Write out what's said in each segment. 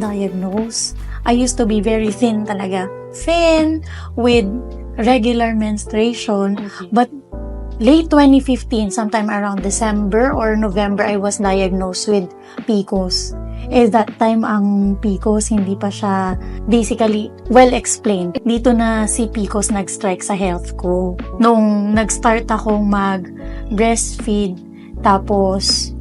diagnosed. I used to be very thin talaga. Thin, with regular menstruation. Okay. But late 2015, sometime around December or November, I was diagnosed with PCOS. That time, ang PCOS, hindi pa siya basically well-explained. Dito na si PCOS nag-strike sa health ko. Nung nag-start akong mag-breastfeed, tapos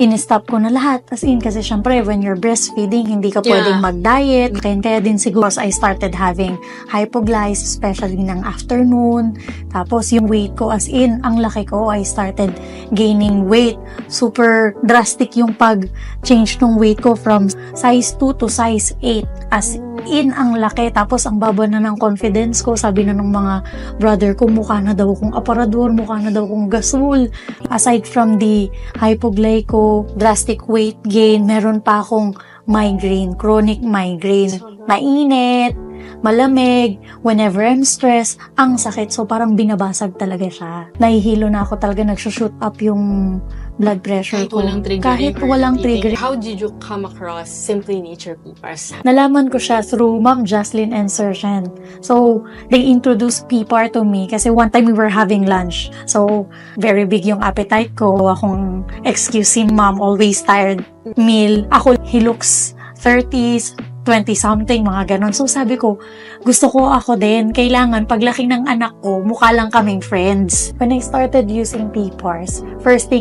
in-stop ko na lahat. As in, kasi syempre, when you're breastfeeding, hindi ka pwedeng mag-diet. Kaya din siguro, I started having hypoglycemia, especially ng afternoon. Tapos, yung weight ko, as in, ang laki ko, I started gaining weight. Super drastic yung pag-change ng weight ko from size 2 to size 8. As in, ang laki. Tapos, ang baba na ng confidence ko. Sabi na ng mga brother ko, mukha na daw kong aparador, mukha na daw kong gasol. Aside from the hypoglyco, drastic weight gain, meron pa akong migraine, chronic migraine. Mainit, malamig, whenever I'm stressed, ang sakit. So, parang binabasag talaga siya. Nahihilo na ako talaga, nagsushoot up yung blood pressure ko. Kahit walang trigger. How did you come across SimplyNature PPARs? Nalaman ko siya through Ma'am Jocelyn and Sir Shyan. So, they introduced PPAR to me kasi one time we were having lunch. So, very big yung appetite ko. Akong excusin, Ma'am, always tired meal. Ako, he looks 30s, 20-something, mga ganon. So, sabi ko, gusto ko ako din. Kailangan, paglaki ng anak ko, mukha lang kaming friends. When I started using PPARs, first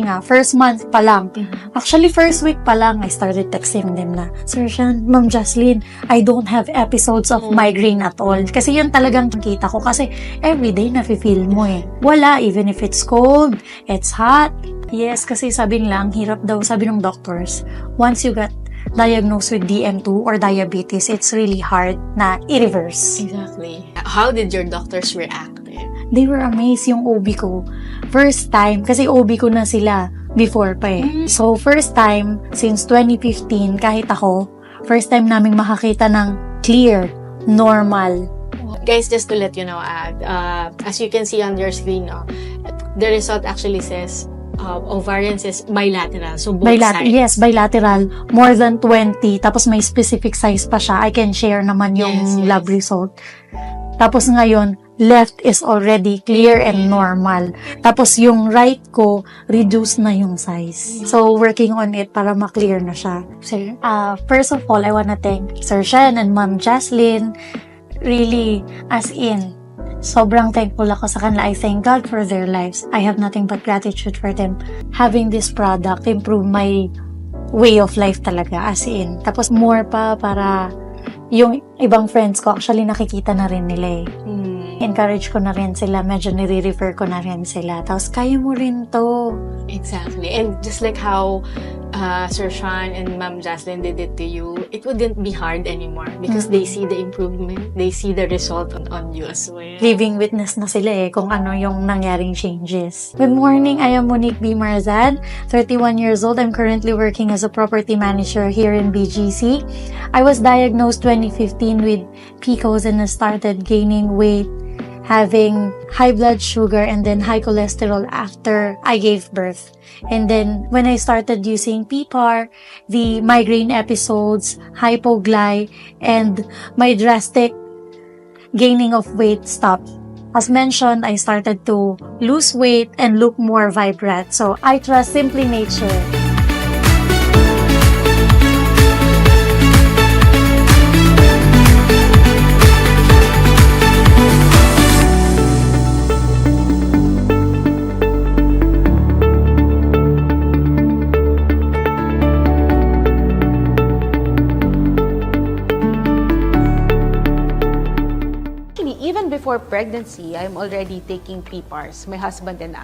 month pa lang. Actually, first week pa lang, I started texting them na, Sir Shyan, Ma'am Jocelyn, I don't have episodes of migraine at all. Kasi yun talagang kita ko. Kasi everyday nafe-feel mo eh. Wala, even if it's cold, it's hot. Yes, kasi sabi nila, ang hirap daw, sabi ng doctors, once you got diagnosed with DM2 or diabetes, it's really hard na i-reverse. Exactly. How did your doctors react? They were amazed yung OB ko. First time, kasi OB ko na sila before pa eh. So, first time, since 2015, kahit ako, first time naming makakita ng clear, normal. Guys, just to let you know, as you can see on your screen, the result actually says ovarian is bilateral. So, both sides. Yes, bilateral. More than 20. Tapos may specific size pa siya. I can share naman yung lab result. Tapos ngayon, left is already clear and normal. Tapos yung right ko, reduce na yung size. So, working on it para ma-clear na siya. First of all, I wanna thank Sir Shyan and Ma'am Jocelyn. Really, as in, sobrang thankful ako sa kanila. I thank God for their lives. I have nothing but gratitude for them. Having this product improve my way of life talaga, as in. Tapos more pa para yung ibang friends ko, actually nakikita na rin nila eh. Encourage ko na rin sila, medyo nire-refer ko na rin sila. Tapos kaya mo rin to. Exactly. And just like how Sir Shyan and Ma'am Jocelyn did it to you, it wouldn't be hard anymore because they see the improvement, they see the result on you as well. Living witness na sila eh kung ano yung nangyaring changes. Good morning, I am Monique B. Marzad, 31 years old. I'm currently working as a property manager here in BGC. I was diagnosed 2015 with PCOS and I started gaining weight, having high blood sugar and then high cholesterol after I gave birth. And then when I started using PPAR, the migraine episodes, hypogly, and my drastic gaining of weight stopped. As mentioned, I started to lose weight and look more vibrant. So I trust SimplyNature. Before pregnancy, I'm already taking PPARs. My husband and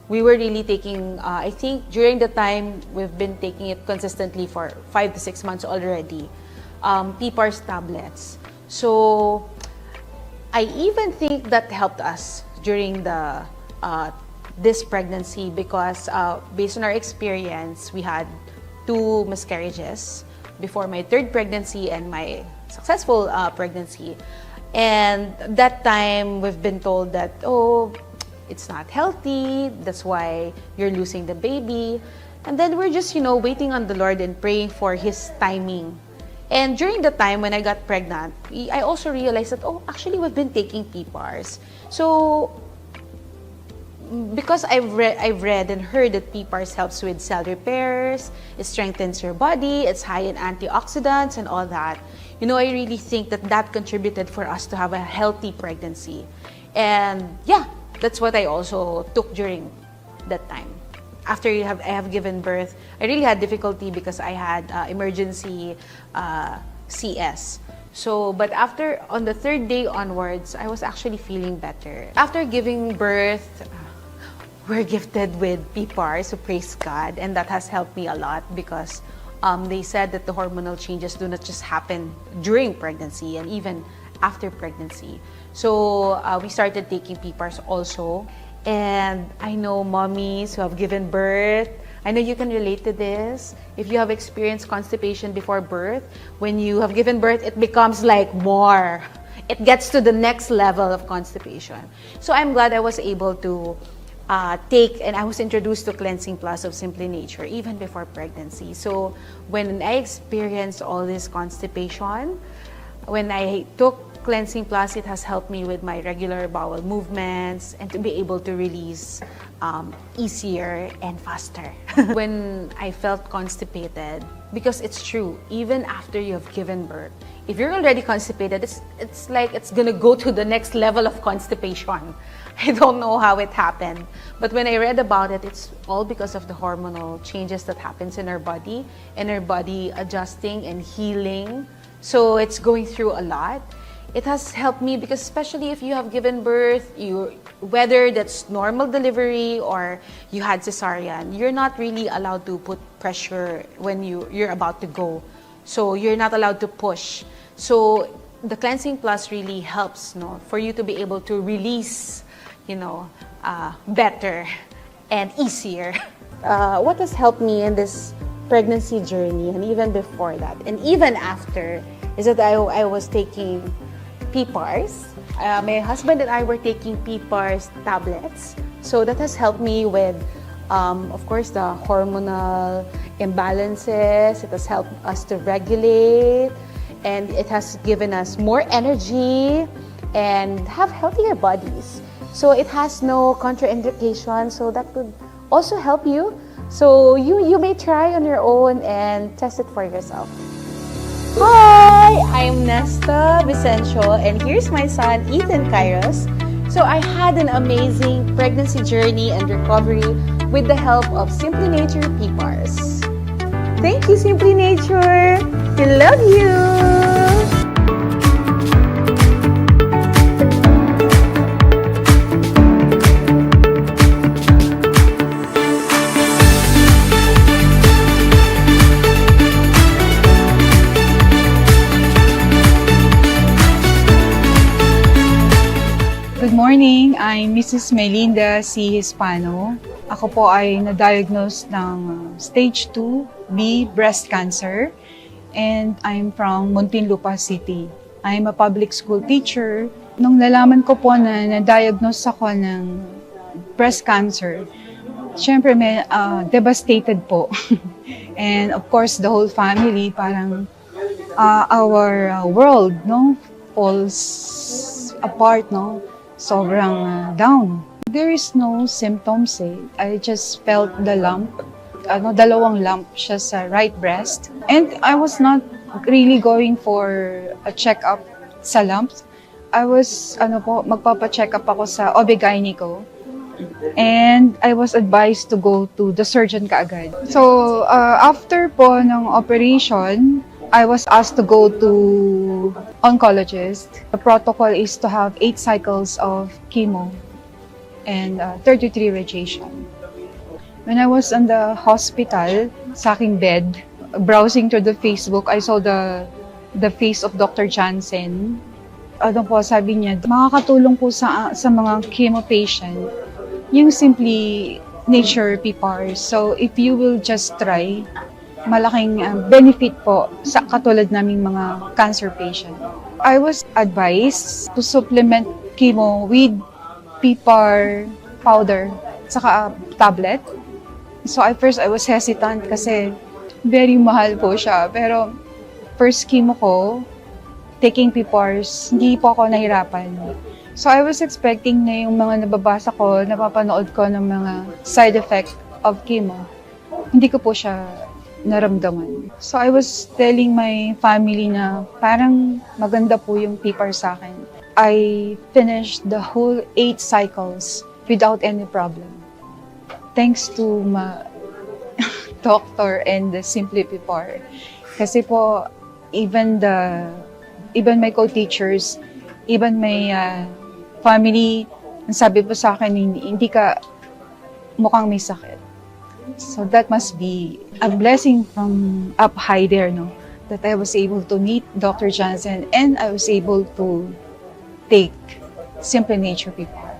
we were really taking, I think during the time, we've been taking it consistently for 5 to 6 months already, PPARs tablets. So, I even think that helped us during this pregnancy because based on our experience, we had 2 miscarriages before my 3rd pregnancy and my successful pregnancy. And that time, we've been told that, oh, it's not healthy, that's why you're losing the baby. And then we're just, waiting on the Lord and praying for His timing. And during the time when I got pregnant, I also realized that, oh, actually we've been taking PPARs. So, because I've read and heard that PPARs helps with cell repairs, it strengthens your body, it's high in antioxidants and all that. You know, I really think that that contributed for us to have a healthy pregnancy. And yeah, that's what I also took during that time. After I have given birth, I really had difficulty because I had emergency CS. So, but after, on the third day onwards, I was actually feeling better. After giving birth, we're gifted with PPARs, so praise God, and that has helped me a lot because they said that the hormonal changes do not just happen during pregnancy and even after pregnancy. So we started taking PPARs also. And I know mommies who have given birth, I know you can relate to this. If you have experienced constipation before birth, when you have given birth, it becomes like more. It gets to the next level of constipation. So I'm glad I was able to take, and I was introduced to Cleansing Plus of SimplyNature even before pregnancy. So when I experienced all this constipation, when I took Cleansing Plus, it has helped me with my regular bowel movements and to be able to release easier and faster. When I felt constipated, because it's true, even after you have given birth, if you're already constipated, it's like it's gonna go to the next level of constipation. I don't know how it happened, but when I read about it, it's all because of the hormonal changes that happens in our body and our body adjusting and healing. So it's going through a lot. It has helped me because especially if you have given birth, whether that's normal delivery or you had cesarean, you're not really allowed to put pressure when you're about to go. So you're not allowed to push. So the Cleansing Plus really helps, for you to be able to release, better and easier. What has helped me in this pregnancy journey and even before that and even after is that I was taking PPARs. My husband and I were taking PPARs tablets. So that has helped me with, of course, the hormonal imbalances. It has helped us to regulate, and it has given us more energy and have healthier bodies. So it has no contraindication, so that could also help you. So you may try on your own and test it for yourself. Hi, I'm Nesta Vicencio, and here's my son, Ethan Kairos. So I had an amazing pregnancy journey and recovery with the help of SimplyNature PPARs. Thank you, SimplyNature. We love you. Good morning, I'm Mrs. Melinda C. Hispano. Ako po ay na-diagnose ng stage 2B breast cancer, and I'm from Muntinlupa City. I'm a public school teacher. Nung nalaman ko po na na-diagnose ako ng breast cancer, syempre may devastated po. And of course, the whole family, parang our world, falls apart, sobrang down. There is no symptoms eh. I just felt the lump. Dalawang lump siya sa right breast. And I was not really going for a check-up sa lumps. I was, magpapa-check-up ako sa OB-GYN ko. And I was advised to go to the surgeon kaagad. So, after po ng operation, I was asked to go to oncologist. The protocol is to have 8 cycles of chemo and 33 radiation. When I was in the hospital, sa aking bed, browsing through the Facebook, I saw the face of Dr. Jansen. Sabi niya, makakatulong po sa mga chemo patient yung SimplyNature PPARs. So if you will just try, malaking benefit po sa katulad naming mga cancer patient. I was advised to supplement chemo with PPAR powder saka tablet. So at first I was hesitant kasi very mahal po siya. Pero first chemo ko, taking PPARs, hindi po ako nahirapan. So I was expecting na yung mga nababasa ko, napapanood ko ng mga side effect of chemo. Hindi ko po siya naramdaman. So I was telling my family na parang maganda po yung PPAR sa akin. I finished the whole 8 cycles without any problem. Thanks to my doctor and the Simply PPAR. Kasi po, even my co-teachers, even my family, sabi po sa akin, hindi ka mukhang may sakit. So that must be a blessing from up high there, no? That I was able to meet Dr. Johnson and I was able to take SimplyNature PPAR.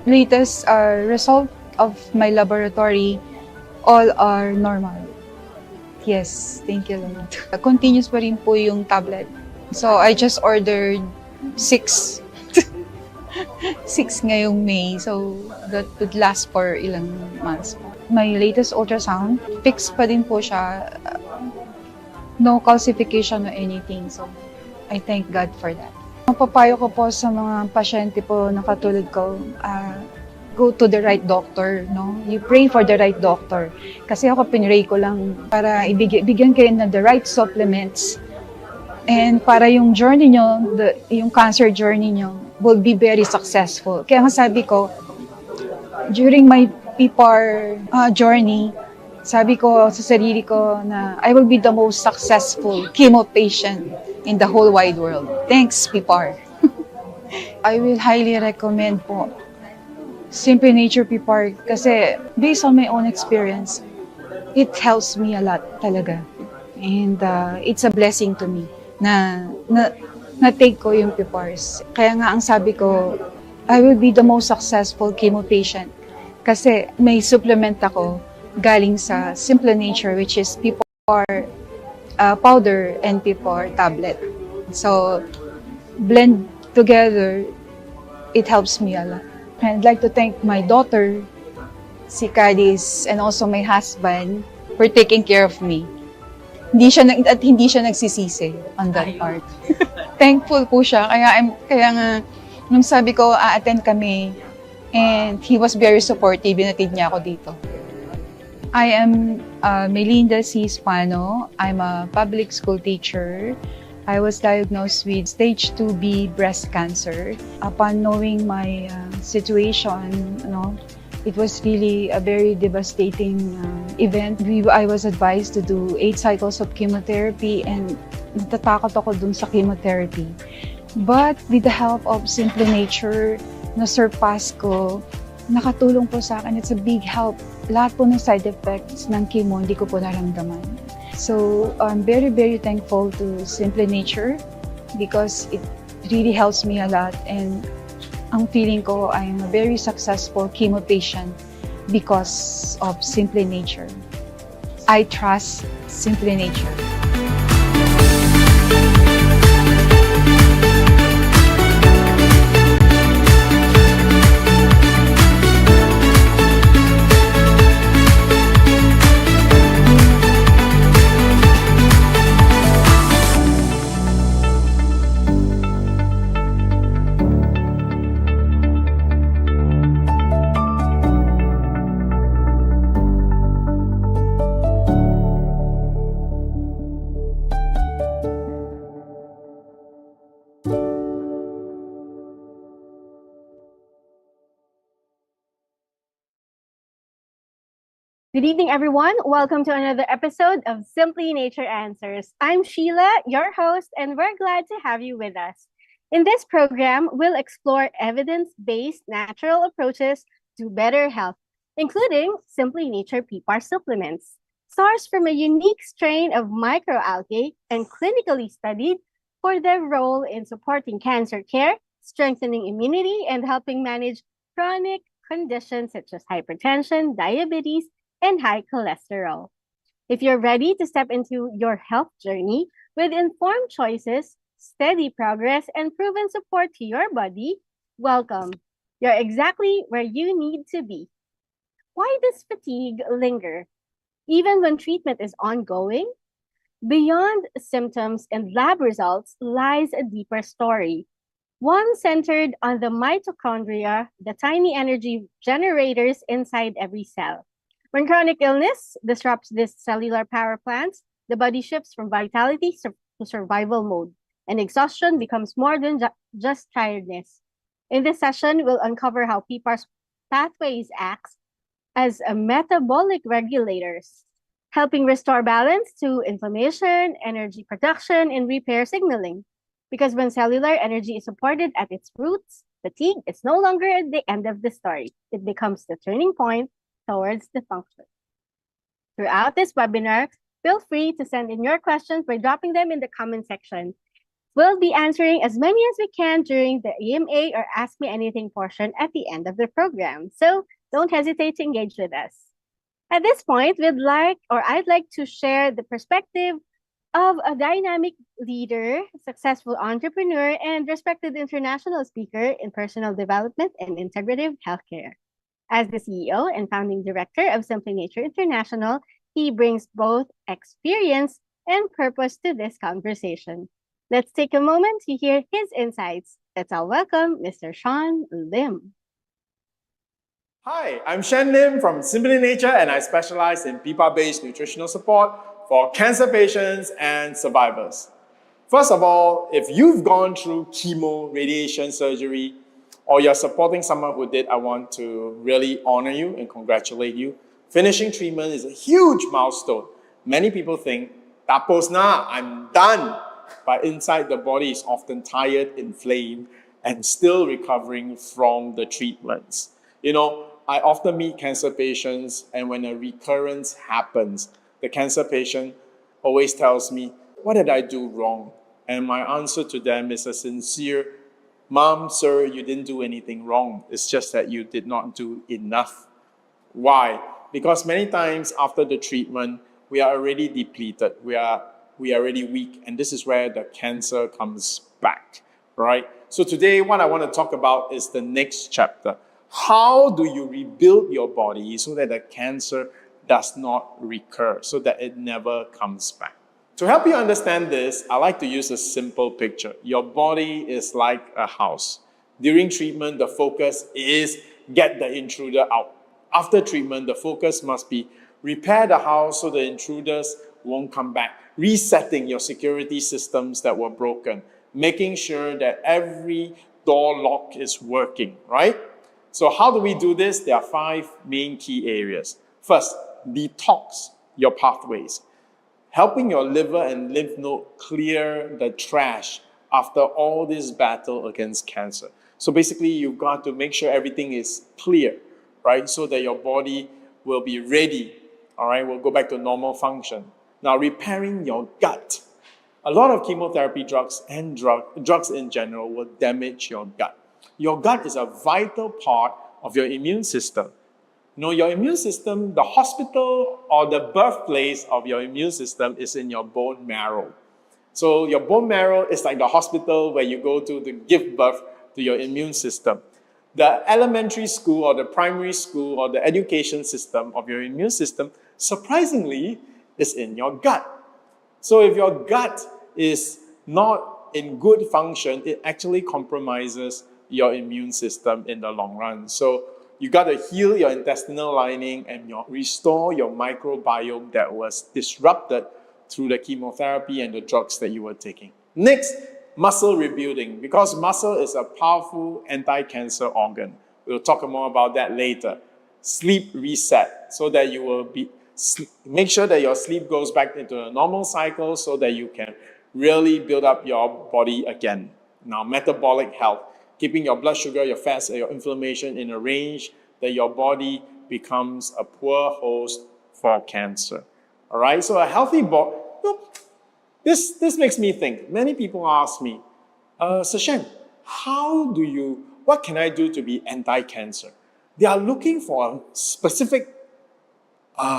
Latest result of my laboratory, all are normal. Yes, thank you, Lord. Continuous pa rin po yung tablet. So I just ordered 6. 6 ngayong May. So that would last for ilang months. My latest ultrasound, fixed pa din po siya. No calcification or anything. So I thank God for that. Ang papayo ko po sa mga pasyente po na katulad ko, go to the right doctor, no? You pray for the right doctor. Kasi ako pinray ko lang para bigyan kayo ng the right supplements. And para yung journey nyo, yung cancer journey nyo, will be very successful. Kaya nga sabi ko, during my PPAR journey, sabi ko sa sarili ko na I will be the most successful chemo patient in the whole wide world. Thanks, PPAR. I will highly recommend po SimplyNature PPAR kasi based on my own experience, it helps me a lot talaga. And it's a blessing to me na take ko yung PPARs. Kaya nga ang sabi ko, I will be the most successful chemo patient kasi may supplement ako galing sa SimplyNature, which is PPAR powder and PPAR tablet. So, blend together, it helps me a lot. I'd like to thank my daughter, si Cadiz, and also my husband for taking care of me. Hindi siya nagsisisi on that part. Thankful po siya. Kaya nga, nung sabi ko, a-attend kami, and he was very supportive, binatid niya ako dito. I am Melinda C. Spano. I'm a public school teacher. I was diagnosed with stage 2B breast cancer. Upon knowing my situation, it was really a very devastating event. I was advised to do 8 cycles of chemotherapy and natatakot ako dun sa chemotherapy. But with the help of SimplyNature, na-surpass ko, nakatulong po sa akin. It's a big help. Lahat po ng side effects ng chemo, hindi ko po naramdaman. So, I'm very, very thankful to SimplyNature because it really helps me a lot. And ang feeling ko, I'm a very successful chemo patient because of SimplyNature. I trust SimplyNature. Good evening, everyone. Welcome to another episode of SimplyNature Answers. I'm Sheila, your host, and we're glad to have you with us. In this program, we'll explore evidence-based natural approaches to better health, including SimplyNature PPAR supplements, sourced from a unique strain of microalgae and clinically studied for their role in supporting cancer care, strengthening immunity, and helping manage chronic conditions such as hypertension, diabetes, and high cholesterol. If you're ready to step into your health journey with informed choices, steady progress, and proven support to your body, welcome. You're exactly where you need to be. Why does fatigue linger? Even when treatment is ongoing? Beyond symptoms and lab results lies a deeper story, one centered on the mitochondria, the tiny energy generators inside every cell. When chronic illness disrupts these cellular power plants, the body shifts from vitality to survival mode, and exhaustion becomes more than just tiredness. In this session, we'll uncover how PPAR's pathways act as a metabolic regulators, helping restore balance to inflammation, energy production, and repair signaling. Because when cellular energy is supported at its roots, fatigue is no longer at the end of the story. It becomes the turning point towards the function. Throughout this webinar, feel free to send in your questions by dropping them in the comment section. We'll be answering as many as we can during the EMA or Ask Me Anything portion at the end of the program. So don't hesitate to engage with us. At this point, I'd like to share the perspective of a dynamic leader, successful entrepreneur, and respected international speaker in personal development and integrative healthcare. As the CEO and founding director of SimplyNature International, he brings both experience and purpose to this conversation. Let's take a moment to hear his insights. Let's all welcome Mr. Shyan Lim. Hi, I'm Shyan Lim from SimplyNature, and I specialize in PPAR-based nutritional support for cancer patients and survivors. First of all, if you've gone through chemo, radiation surgery, or you're supporting someone who did, I want to really honor you and congratulate you. Finishing treatment is a huge milestone. Many people think, tapos na, I'm done. But inside, the body is often tired, inflamed, and still recovering from the treatments. You know, I often meet cancer patients, and when a recurrence happens, the cancer patient always tells me, what did I do wrong? And my answer to them is a sincere, Mom, sir, you didn't do anything wrong. It's just that you did not do enough. Why? Because many times after the treatment, we are already depleted. We are already weak, and this is where the cancer comes back, right? So today, what I want to talk about is the next chapter. How do you rebuild your body so that the cancer does not recur, so that it never comes back? To help you understand this, I like to use a simple picture. Your body is like a house. During treatment, the focus is get the intruder out. After treatment, the focus must be repair the house so the intruders won't come back. Resetting your security systems that were broken. Making sure that every door lock is working, right? So how do we do this? There are 5 main key areas. First, detox your pathways. Helping your liver and lymph node clear the trash after all this battle against cancer. So basically, you've got to make sure everything is clear, right? So that your body will be ready, all right? We'll go back to normal function. Now, repairing your gut. A lot of chemotherapy drugs and drugs in general will damage your gut. Your gut is a vital part of your immune system. You know, your immune system, the hospital or the birthplace of your immune system is in your bone marrow. So your bone marrow is like the hospital where you go to give birth to your immune system. The elementary school or the primary school or the education system of your immune system, surprisingly, is in your gut. So if your gut is not in good function, it actually compromises your immune system in the long run. So you got to heal your intestinal lining and restore your microbiome that was disrupted through the chemotherapy and the drugs that you were taking. Next, muscle rebuilding, because muscle is a powerful anti-cancer organ. We'll talk more about that later. Sleep reset, so that you will make sure that your sleep goes back into a normal cycle so that you can really build up your body again. Now, metabolic health, keeping your blood sugar, your fats, and your inflammation in a range that your body becomes a poor host for cancer. All right, so a healthy body. This makes me think. Many people ask me, Sir Shyan, what can I do to be anti-cancer? They are looking for a specific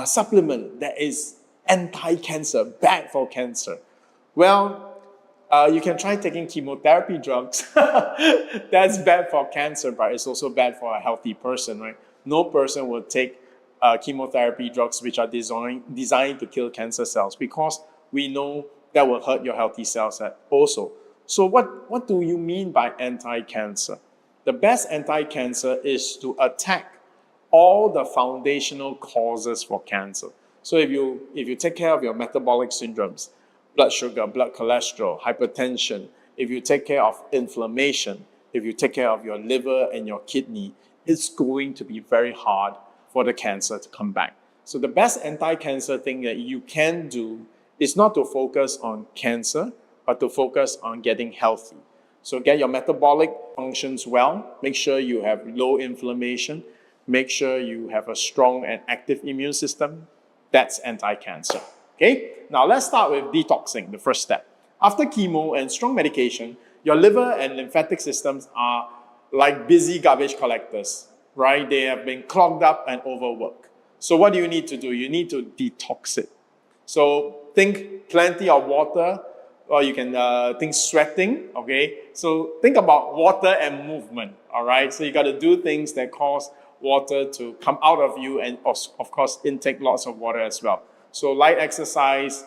supplement that is anti-cancer, bad for cancer. Well, you can try taking chemotherapy drugs. That's bad for cancer, but it's also bad for a healthy person, right? No person will take chemotherapy drugs which are designed to kill cancer cells, because we know that will hurt your healthy cells also. So what do you mean by anti-cancer? The best anti-cancer is to attack all the foundational causes for cancer. So if you take care of your metabolic syndromes, blood sugar, blood cholesterol, hypertension, if you take care of inflammation, if you take care of your liver and your kidney, it's going to be very hard for the cancer to come back. So the best anti-cancer thing that you can do is not to focus on cancer, but to focus on getting healthy. So get your metabolic functions well, make sure you have low inflammation, make sure you have a strong and active immune system. That's anti-cancer. Okay? Now let's start with detoxing, the first step. After chemo and strong medication, your liver and lymphatic systems are like busy garbage collectors, right? They have been clogged up and overworked. So what do you need to do? You need to detox it. So think plenty of water, or you can think sweating, okay? So think about water and movement, all right? So you got to do things that cause water to come out of you, and of course intake lots of water as well. So light exercise,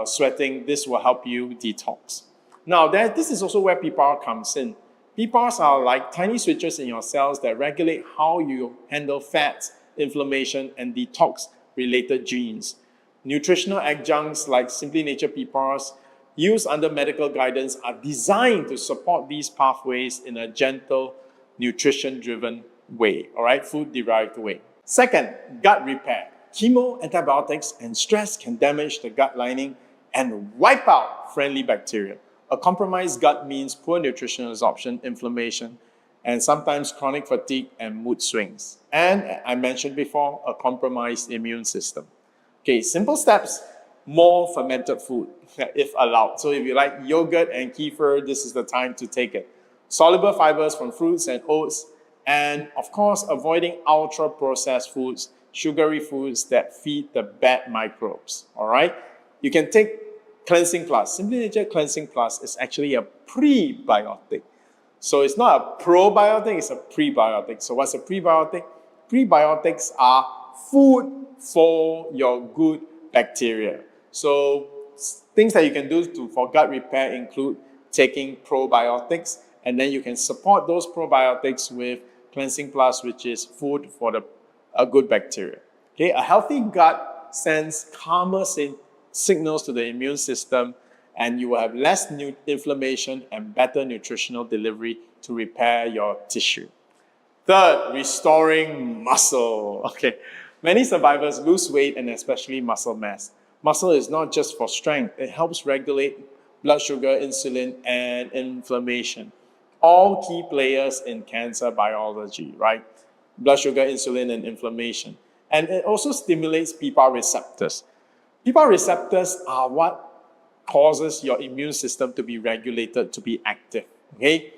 sweating, this will help you detox. Now this is also where PPAR comes in. PPARs are like tiny switches in your cells that regulate how you handle fats, inflammation, and detox related genes. Nutritional adjuncts like SimplyNature PPARs used under medical guidance are designed to support these pathways in a gentle, nutrition-driven way, all right, food-derived way. Second, gut repair. Chemo, antibiotics, and stress can damage the gut lining and wipe out friendly bacteria. A compromised gut means poor nutritional absorption, inflammation, and sometimes chronic fatigue and mood swings. And I mentioned before, a compromised immune system. Okay, simple steps, more fermented food, if allowed. So if you like yogurt and kefir, this is the time to take it. Soluble fibers from fruits and oats, and of course, avoiding ultra-processed foods, sugary foods that feed the bad microbes, all right? You can take Cleansing Plus. SimplyNature Cleansing Plus is actually a prebiotic. So it's not a probiotic, it's a prebiotic. So what's a prebiotic? Prebiotics are food for your good bacteria. So things that you can do for gut repair include taking probiotics, and then you can support those probiotics with Cleansing Plus, which is food for a good bacteria. Okay, a healthy gut sends calmer signals to the immune system, and you will have less inflammation and better nutritional delivery to repair your tissue. Third, restoring muscle. Okay, many survivors lose weight and especially muscle mass. Muscle is not just for strength, it helps regulate blood sugar, insulin, and inflammation. All key players in cancer biology, right? Blood sugar, insulin, and inflammation. And it also stimulates PPAR receptors. PPAR receptors are what causes your immune system to be regulated, to be active, okay?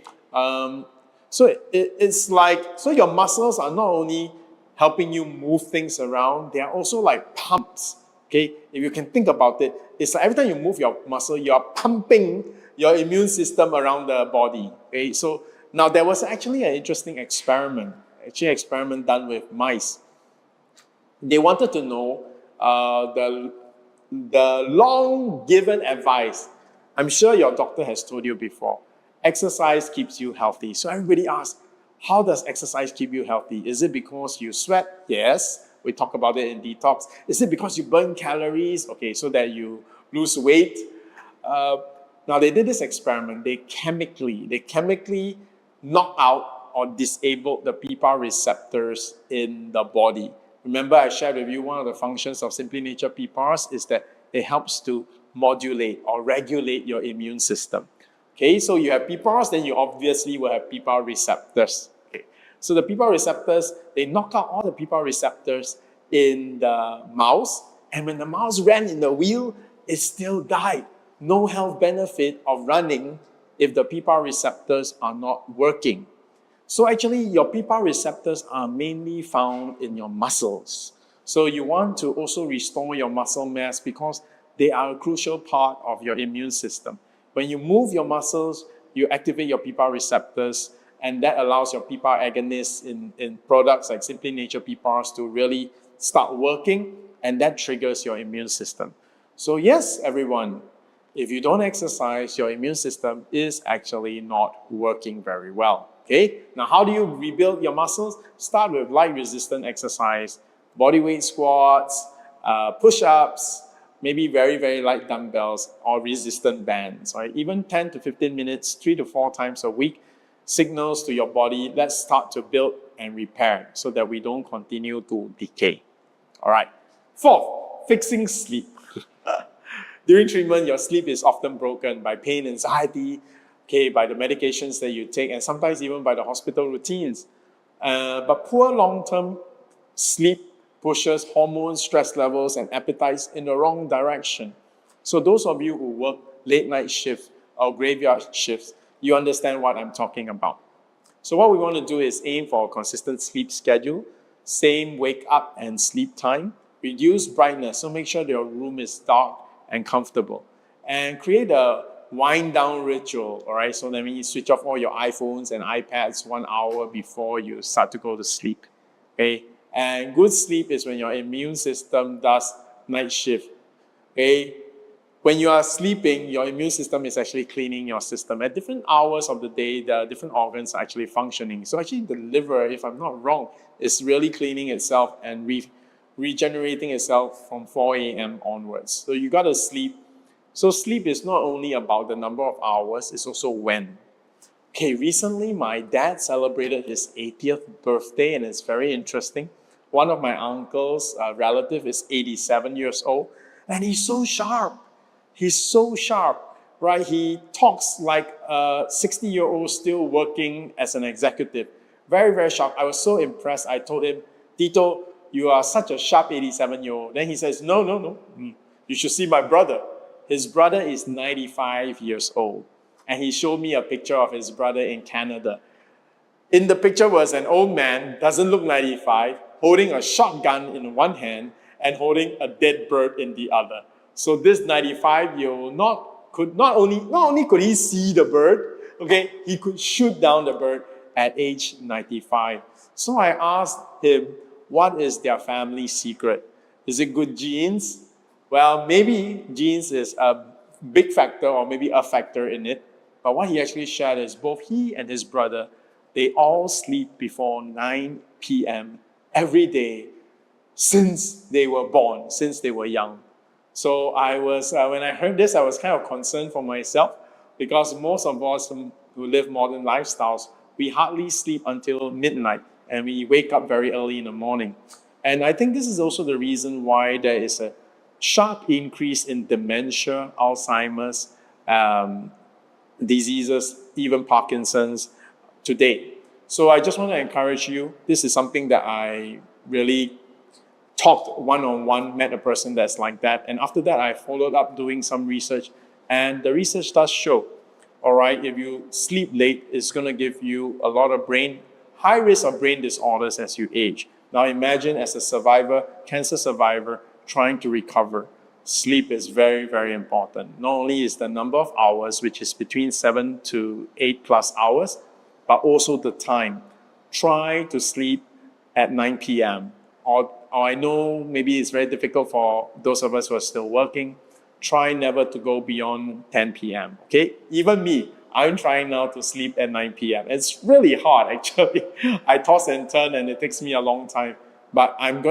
So it's like, so your muscles are not only helping you move things around, they are also like pumps, okay? If you can think about it, it's like every time you move your muscle, you are pumping your immune system around the body, okay? So now there was actually an interesting experiment done with mice. They wanted to know the long given advice. I'm sure your doctor has told you before, exercise keeps you healthy. So everybody asks, how does exercise keep you healthy? Is it because you sweat? Yes, we talk about it in detox. Is it because you burn calories? Okay, so that you lose weight? Now they did this experiment. They chemically knock out or disable the PPAR receptors in the body. Remember, I shared with you one of the functions of SimplyNature PPARs is that it helps to modulate or regulate your immune system. Okay, so you have PPARs, then you obviously will have PPAR receptors. Okay, so the PPAR receptors, they knock out all the PPAR receptors in the mouse, and when the mouse ran in the wheel, it still died. No health benefit of running if the PPAR receptors are not working. So actually, your PPAR receptors are mainly found in your muscles. So you want to also restore your muscle mass because they are a crucial part of your immune system. When you move your muscles, you activate your PPAR receptors, and that allows your PPAR agonists in products like SimplyNature PPARs to really start working, and that triggers your immune system. So yes, everyone, if you don't exercise, your immune system is actually not working very well. Okay? Now, how do you rebuild your muscles? Start with light resistant exercise, body weight squats, push-ups, maybe very, very light dumbbells or resistant bands, right? Even 10 to 15 minutes, 3 to 4 times a week signals to your body, let's start to build and repair so that we don't continue to decay. All right. Fourth, fixing sleep. During treatment, your sleep is often broken by pain, anxiety, okay, by the medications that you take, and sometimes even by the hospital routines. But poor long-term sleep pushes hormones, stress levels, and appetites in the wrong direction. So those of you who work late night shifts or graveyard shifts, you understand what I'm talking about. So what we want to do is aim for a consistent sleep schedule, same wake up and sleep time, reduce brightness, so make sure your room is dark and comfortable, and create a wind down ritual, all right? So that means you switch off all your iPhones and iPads 1 hour before you start to go to sleep, okay? And good sleep is when your immune system does night shift, okay? When you are sleeping, your immune system is actually cleaning your system. At different hours of the day, the different organs are actually functioning. So actually the liver, if I'm not wrong, is really cleaning itself and regenerating itself from 4 a.m. onwards. So you got to sleep. So sleep is not only about the number of hours, it's also when. Okay, recently my dad celebrated his 80th birthday, and it's very interesting. One of my uncle's relative is 87 years old, and he's so sharp. He's so sharp, right? He talks like a 60-year-old still working as an executive. Very, very sharp. I was so impressed. I told him, Tito, you are such a sharp 87-year-old. Then he says, no. You should see my brother. His brother is 95 years old. And he showed me a picture of his brother in Canada. In the picture was an old man, doesn't look 95, holding a shotgun in one hand and holding a dead bird in the other. So this 95-year-old not only could he see the bird, okay, he could shoot down the bird at age 95. So I asked him, what is their family secret? Is it good genes? Well, maybe genes is a big factor or maybe a factor in it. But what he actually shared is both he and his brother, they all sleep before 9 p.m. every day since they were born, since they were young. So I was, when I heard this, I was kind of concerned for myself because most of us who live modern lifestyles, we hardly sleep until midnight and we wake up very early in the morning. And I think this is also the reason why there is a sharp increase in dementia, Alzheimer's, diseases, even Parkinson's today. So I just want to encourage you, this is something that I really talked one-on-one, met a person that's like that. And after that, I followed up doing some research. And the research does show, all right, if you sleep late, it's going to give you a lot of high risk of brain disorders as you age. Now imagine as a survivor, cancer survivor, trying to recover. Sleep is very, very important. Not only is the number of hours, which is between 7 to 8 plus hours, but also the time. Try to sleep at 9 p.m. Or I know maybe it's very difficult for those of us who are still working. Try never to go beyond 10 p.m. Okay? Even me, I'm trying now to sleep at 9 p.m. It's really hard, actually. I toss and turn and it takes me a long time. But I'm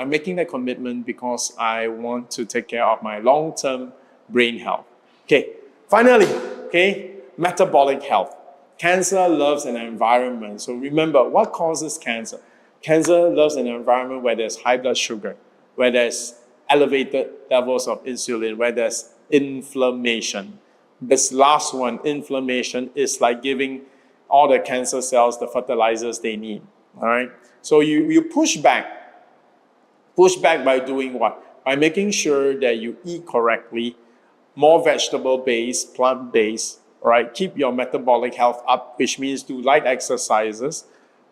making that commitment because I want to take care of my long-term brain health. Okay, finally, okay, metabolic health. Cancer loves an environment. So remember, what causes cancer? Cancer loves an environment where there's high blood sugar, where there's elevated levels of insulin, where there's inflammation. This last one, inflammation, is like giving all the cancer cells the fertilizers they need. All right? So you push back. Push back by doing what? By making sure that you eat correctly, more vegetable-based, plant-based, all right? Keep your metabolic health up, which means do light exercises,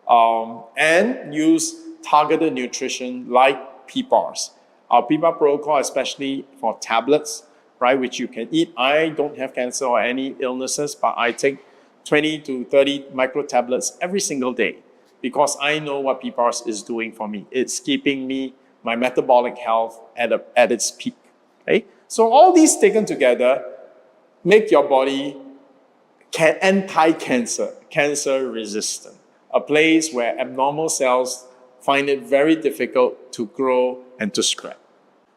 and use targeted nutrition like PPARs. Our PPAR protocol, especially for tablets, right, which you can eat. I don't have cancer or any illnesses, but I take 20 to 30 micro tablets every single day because I know what PPARs is doing for me. It's keeping my metabolic health at its peak. Okay? So all these taken together make your body anti-cancer, cancer resistant, a place where abnormal cells find it very difficult to grow and to spread.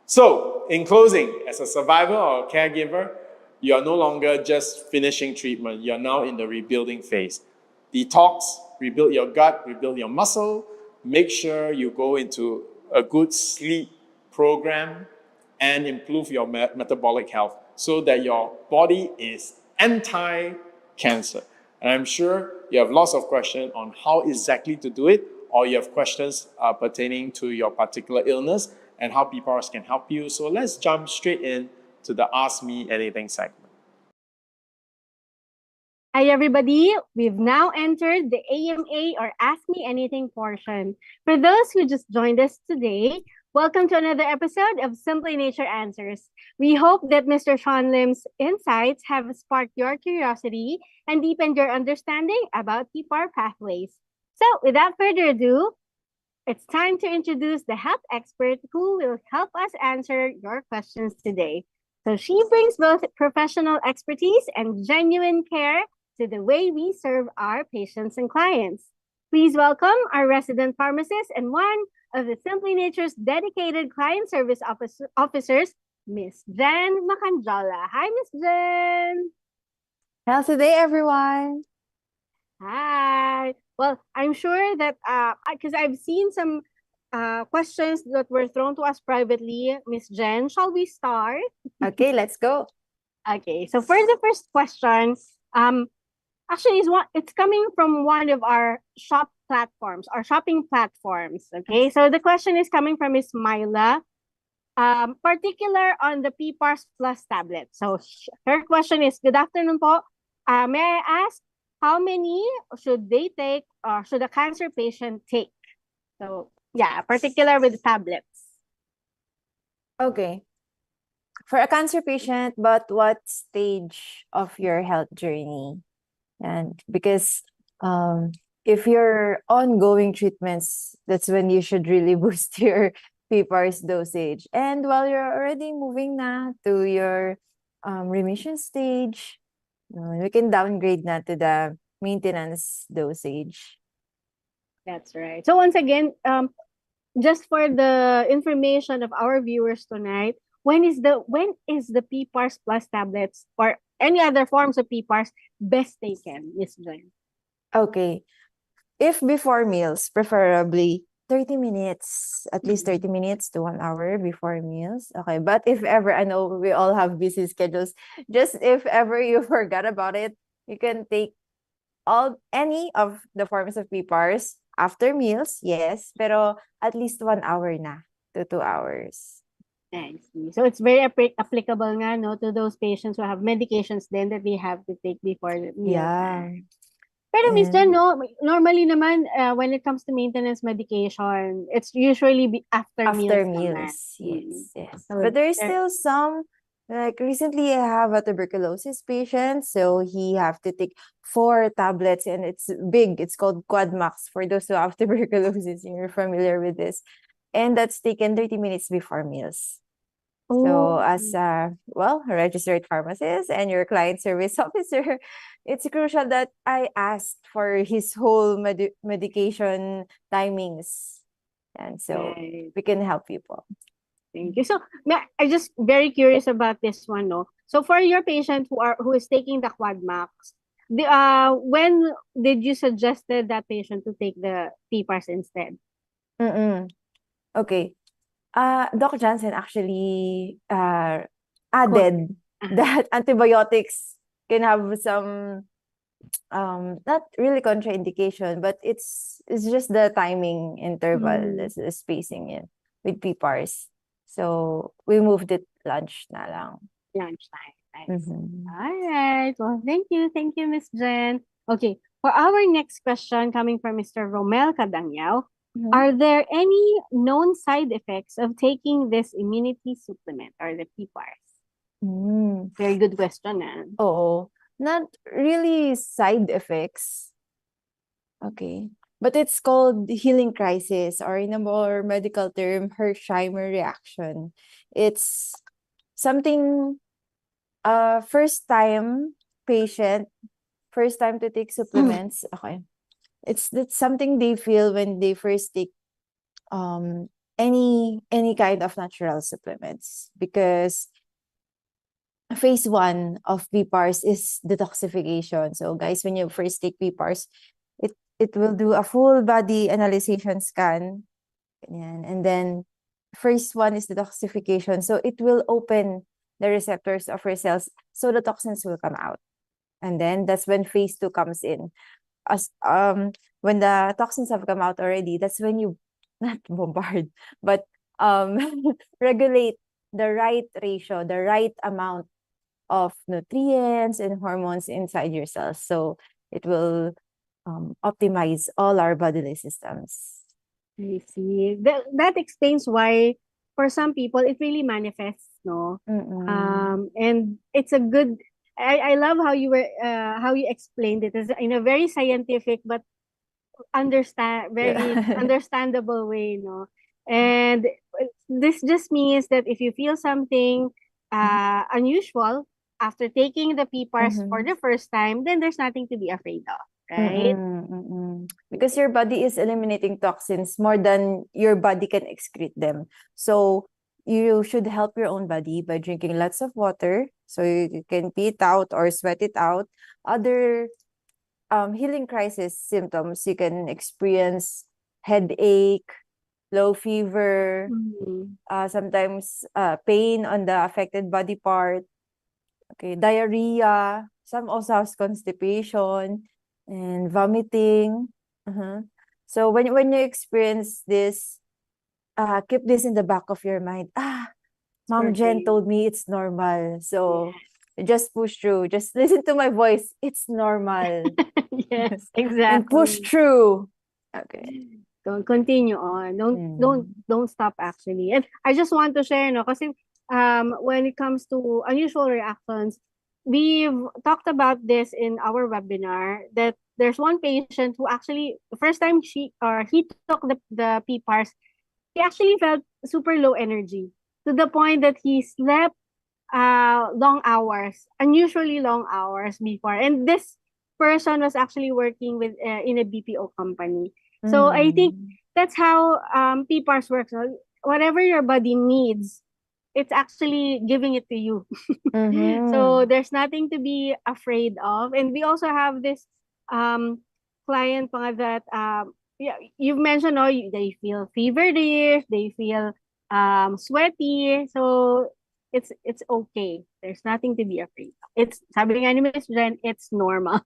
So, in closing, as a survivor or a caregiver, you are no longer just finishing treatment, you're now in the rebuilding phase. Detox, rebuild your gut, rebuild your muscle, make sure you go into a good sleep program and improve your metabolic health so that your body is anti-cancer. And I'm sure you have lots of questions on how exactly to do it, or you have questions pertaining to your particular illness and how PPARs can help you. So let's jump straight in to the Ask Me Anything segment. Hi, everybody. We've now entered the AMA or Ask Me Anything portion. For those who just joined us today, welcome to another episode of Simply Nature Answers. We hope that Mr. Shyan Lim's insights have sparked your curiosity and deepened your understanding about PPAR pathways. So, without further ado, it's time to introduce the health expert who will help us answer your questions today. So, she brings both professional expertise and genuine care to the way we serve our patients and clients. Please welcome our resident pharmacist and one of the Simply Nature's dedicated client service officers, Miss Jen Mitochondrial. Hi, Miss Jen. How's the day, everyone? Hi. Well, I'm sure that because I've seen some questions that were thrown to us privately, Miss Jen. Shall we start? Okay, let's go. Okay. So for the first question, actually, it's coming from one of our shopping platforms. Okay, so the question is coming from Miss Myla, particular on the PPARs Plus tablet. So her question is, good afternoon po. May I ask how many should they take or should a cancer patient take? So yeah, particular with tablets. Okay. For a cancer patient, but what stage of your health journey? And because if you're ongoing treatments, that's when you should really boost your PPARs dosage. And while you're already moving na to your remission stage, we can downgrade na to the maintenance dosage. That's right. So once again, just for the information of our viewers tonight, when is the PPARs Plus tablets or any other forms of PPARs best taken, Miss Jen? Okay. If before meals, preferably 30 minutes, at least 30 minutes to 1 hour before meals. Okay. But if ever, I know we all have busy schedules, just if ever you forgot about it, you can take any of the forms of PPARs after meals, yes, pero at least 1 hour na to 2 hours. I see. So it's very applicable nga, no, to those patients who have medications then that they have to take before the meal. Yeah. Pero Miss Jen, And no, normally naman, when it comes to maintenance medication, it's usually after after meals naman. meals, yes, yes. So But there's still some, like recently I have a tuberculosis patient, so he have to take 4 tablets and it's big. It's called Quadmax for those who have tuberculosis. You're familiar with this. And that's taken 30 minutes before meals. So as a registered pharmacist and your client service officer, it's crucial that I asked for his whole medication timings. And so Right. we can help people. Thank you. So I'm just very curious about this one, no. So for your patient who is taking the Quadmax, when did you suggested that patient to take the PPARs instead? Okay. Doc Johnson actually added that antibiotics can have some not really contraindication, but it's just the timing interval, the spacing in with PPARs. So we moved it lunch na lang. Lunchtime. Nice. Mhm. All right. Well, thank you, Miss Jen. Okay. For our next question coming from Mr. Romel Cadanyao, are there any known side effects of taking this immunity supplement or the PPARs? Very good question, Oo. Not really side effects. Okay. But it's called healing crisis, or in a more medical term, Hersheimer reaction. It's something, first time patient, first time to take supplements. Okay. That's something they feel when they first take any kind of natural supplements, because phase 1 of PPARs is detoxification. So guys, when you first take PPARs, it will do a full body analyzation scan. And then first one is detoxification. So it will open the receptors of your cells so the toxins will come out. And then that's when phase 2 comes in. As when the toxins have come out already, that's when you not bombard, but regulate the right ratio, the right amount of nutrients and hormones inside your cells. So it will optimize all our bodily systems. I see. That explains why for some people it really manifests, no? And it's a good. I love how you explained it as in a very scientific but very understandable way, no? And this just means that if you feel something unusual after taking the PPARs for the first time, then there's nothing to be afraid of, right? Because your body is eliminating toxins more than your body can excrete them. So you should help your own body by drinking lots of water, so you can pee it out or sweat it out. Other healing crisis symptoms, you can experience headache, low fever, sometimes pain on the affected body part, okay, diarrhea, some also have constipation and vomiting. So when you experience this, keep this in the back of your mind. Mom Jen told me it's normal. So just push through. Just listen to my voice. It's normal. Yes, And push exactly. through. Okay. Don't continue on. Don't stop actually. And I just want to share, no, kasi when it comes to unusual reactions, we've talked about this in our webinar that there's one patient who actually the first time he took the PPARs, he actually felt super low energy to the point that he slept long hours, unusually long hours before. And this person was actually working with in a BPO company. So I think that's how PPARs works. No? Whatever your body needs, it's actually giving it to you. So there's nothing to be afraid of. And we also have this client mga that yeah, you've mentioned, no, they feel feverish, they feel sweaty. So it's okay. There's nothing to be afraid of. It's sabi nga ni Miss Jen, it's normal.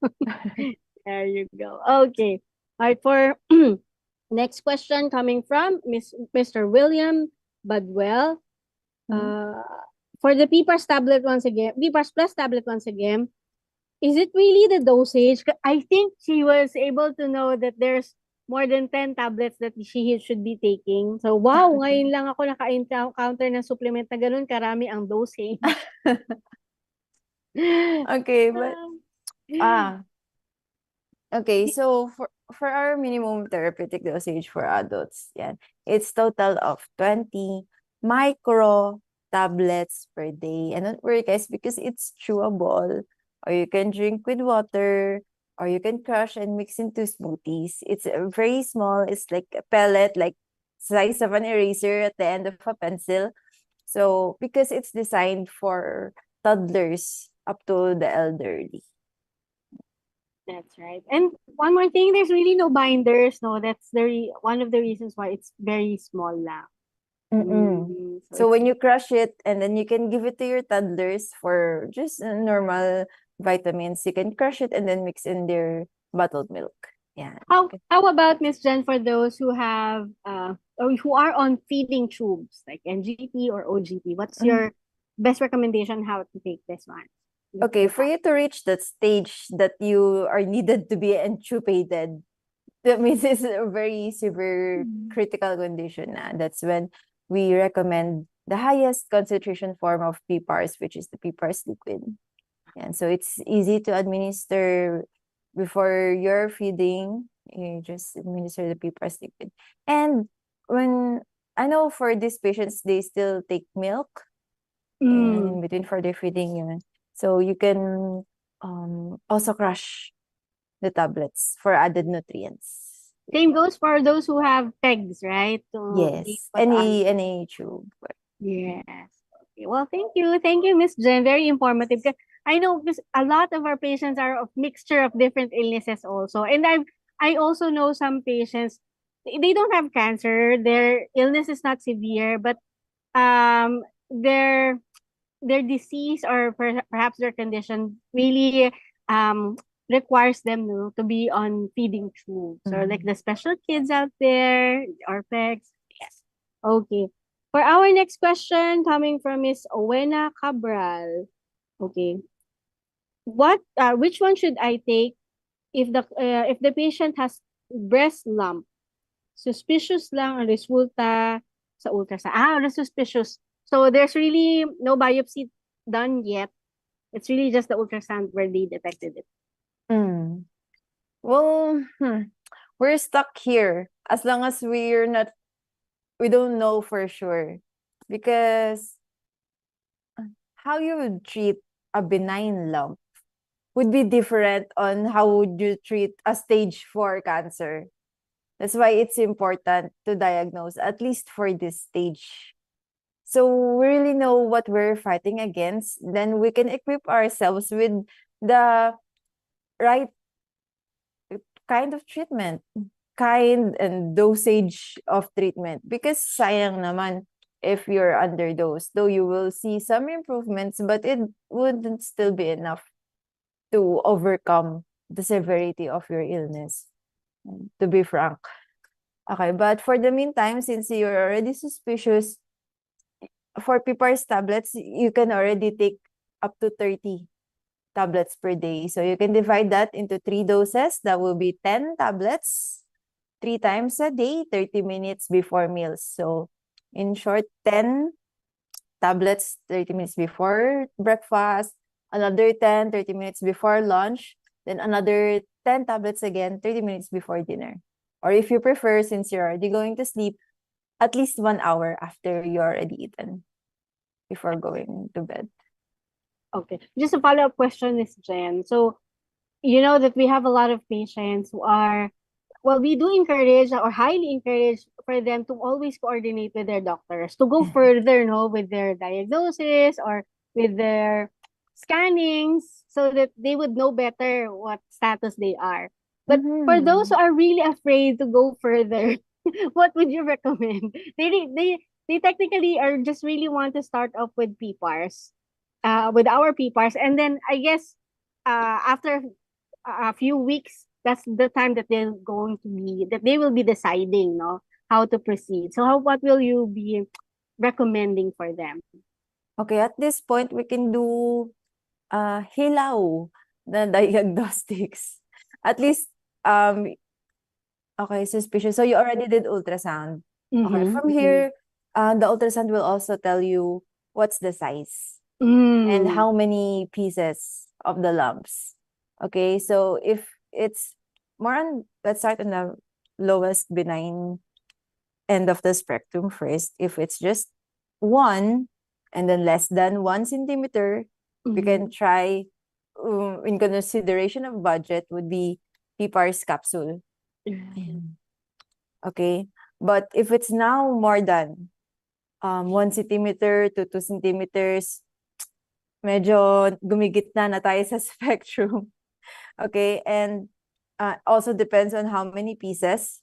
There you go. Okay. All right, for next question coming from Mr. William Badwell. For the PPARS tablet once again, PPARS Plus tablet once again, is it really the dosage? I think she was able to know that there's more than 10 tablets that she should be taking. So, wow, ngayon lang ako naka-encounter ng supplement na ganun karami ang dosage. Okay, but okay, so for our minimum therapeutic dosage for adults, it's total of 20 micro tablets per day. And don't worry guys, because it's chewable, or you can drink with water, or you can crush and mix into smoothies. It's very small. It's like a pellet, like size of an eraser at the end of a pencil. So because it's designed for toddlers up to the elderly. That's right. And one more thing, there's really no binders. No, that's one of the reasons why it's very small lang. So when you crush it, and then you can give it to your toddlers for just normal vitamins, you can crush it and then mix in their bottled milk. Yeah. How about Miss Jen, for those who have or who are on feeding tubes like NGP or OGP? What's your best recommendation how to take this one? Okay, for you to reach that stage that you are needed to be intubated, that means it's a very severe critical condition. That's when we recommend the highest concentration form of PPARs, which is the PPARs liquid. And so it's easy to administer before you're feeding. You just administer the PPARs liquid. And when I know for these patients, they still take milk. and Mm. in between further feeding yun. So you can also crush the tablets for added nutrients. Same goes for those who have pegs, right? So they Yes, put on. any tube. Yes. Okay. Well, thank you. Thank you, Miss Jen. Very informative. 'Cause I know because a lot of our patients are of mixture of different illnesses also. And I also know some patients, they don't have cancer. Their illness is not severe, but um their their disease or perhaps their condition really requires them to be on feeding tubes. So like the special kids out there or pegs. Yes. Okay. For our next question coming from Miss Owena Cabral. Okay. Which one should I take if the patient has breast lump? Suspicious lang ang resulta sa ultrasound. Suspicious. So there's really no biopsy done yet. It's really just the ultrasound where they detected it. Mm. Well, we're stuck here as long as we don't know for sure. Because how you would treat a benign lump would be different on how would you treat a stage 4 cancer. That's why it's important to diagnose, at least for this stage. So we really know what we're fighting against, then we can equip ourselves with the right kind of treatment, kind and dosage of treatment. Because sayang naman if you're underdosed, though you will see some improvements, but it wouldn't still be enough to overcome the severity of your illness, to be frank. Okay, but for the meantime, since you're already suspicious, for PPARs tablets, you can already take up to 30 tablets per day. So you can divide that into 3 doses. That will be 10 tablets, 3 times a day, 30 minutes before meals. So in short, 10 tablets 30 minutes before breakfast, another 10, 30 minutes before lunch, then another 10 tablets again, 30 minutes before dinner. Or if you prefer, since you're already going to sleep, at least 1 hour after you already eaten before going to bed. Okay. Just a follow-up question, Miss Jen. So, you know that we have a lot of patients who are, well, we do encourage or highly encourage for them to always coordinate with their doctors to go further, with their diagnosis or with their scannings so that they would know better what status they are. But for those who are really afraid to go further, what would you recommend? They technically are just really want to start off with PPARs, with our PPARs, and then I guess after a few weeks, that's the time that they will be deciding, how to proceed. So what will you be recommending for them? Okay, at this point, we can do hilaw na diagnostics. At least, okay, suspicious. So you already did ultrasound. Okay, from here, the ultrasound will also tell you what's the size and how many pieces of the lumps. Okay, so if it's more on, let's start on the lowest benign end of the spectrum first. If it's just 1 and then less than 1 centimeter, we can try, in consideration of budget, would be PPARs capsule. Okay, but if it's now more than 1 centimeter to 2 centimeters, medyo gumigitna na tayo sa spectrum. Okay, and also depends on how many pieces.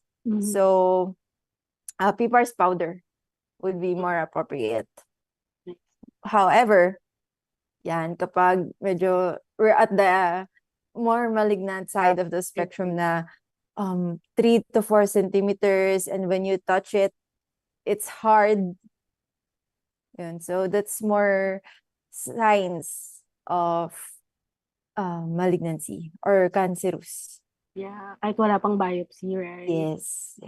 So, PPARs powder would be more appropriate. However, yan, kapag medyo we're at the more malignant side of the spectrum na 3 to 4 centimeters, and when you touch it, it's hard. Yun, so that's more signs of malignancy or cancerous. Yeah, kahit wala pang biopsy, right? Yes.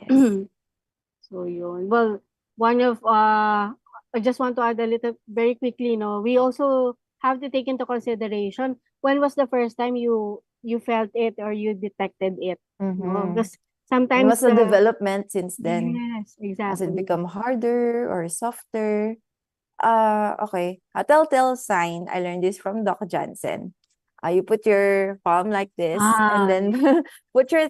So yun. Well, one of I just want to add a little very quickly, we also have to take into consideration when was the first time you felt it or you detected it. Because sometimes what's the development since then? Yes, Has it exactly. become harder or softer? Okay. A telltale sign, I learned this from Doc Johnson. You put your palm like this, and then put your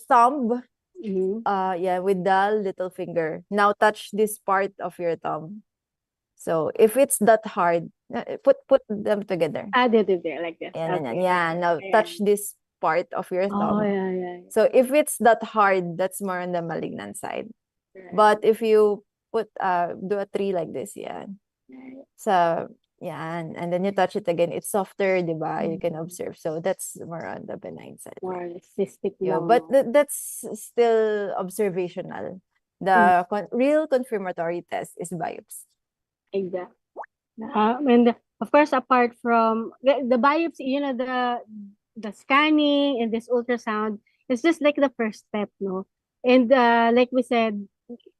thumb, yeah, with the little finger. Now touch this part of your thumb. So if it's that hard, put them together. Added it there like this. Yan, Okay. yeah. Now Ayan. touch this part of your Oh, thumb. yeah. So if it's that hard, that's more on the malignant side. Right. But if you put do a tree like this, yeah. So yeah, and then you touch it again, it's softer, diba? You can observe. So that's more on the benign side. More cystic Yeah, lang, but no? that's still observational. The real confirmatory test is biopsy. Exactly. And of course, apart from the biopsy, the scanning and this ultrasound is just like the first step, no? And like we said,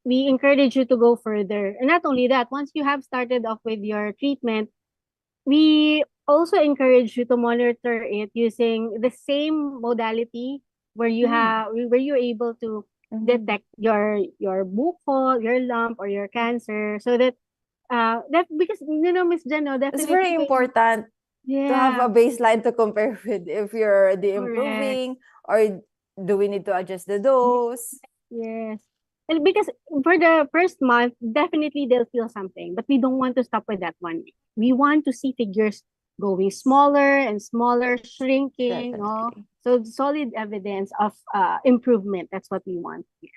we encourage you to go further. And not only that, once you have started off with your treatment, we also encourage you to monitor it using the same modality where you're able to detect your bukol, your lump, or your cancer, so that because Miss Jen, no, It's definitely very important to have yeah, a baseline to compare with if you're already correct. improving or do we need to adjust the dose? Yes. And because for the first month, definitely they'll feel something, but we don't want to stop with that one. We want to see figures going smaller and smaller, shrinking, no? Definitely. So solid evidence of improvement. That's what we want here.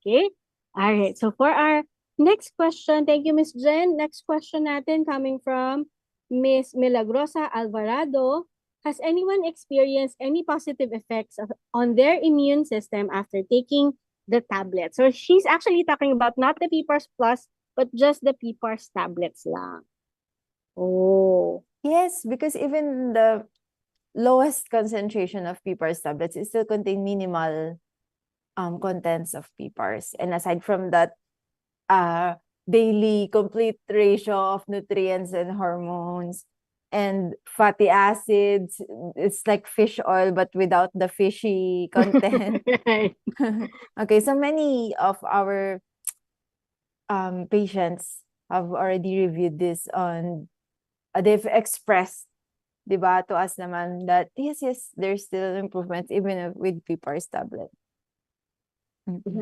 Okay? All right. So for our next question, thank you, Miss Jen. Next question natin coming from Miss Milagrosa Alvarado. Has anyone experienced any positive effects on their immune system after taking the tablet? So she's actually talking about not the PPARs Plus, but just the PPARs tablets lang. Oh. Yes, because even the lowest concentration of PPARs tablets, it still contain minimal contents of PPARs. And aside from that, daily complete ratio of nutrients and hormones and fatty acids, it's like fish oil but without the fishy content. Okay, so many of our patients have already reviewed this on they've expressed, diba, to us naman that yes, there's still improvements even with PPAR's tablet.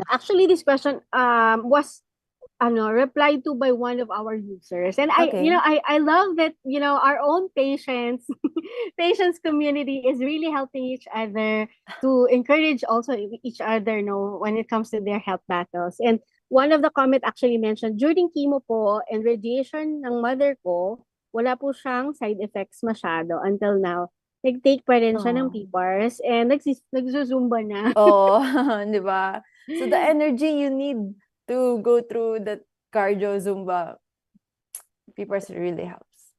Actually, this question was replied to by one of our users. And Okay. I love that, our own patients, patients community is really helping each other to encourage also each other, when it comes to their health battles. And one of the comment actually mentioned, during chemo po and radiation ng mother ko, wala po siyang side effects masyado until now. Nag-take pa rin siya ng PPARs and nagsusumba na. Oh, di ba? So the energy you need to go through that cardio Zumba, PPARs really helps.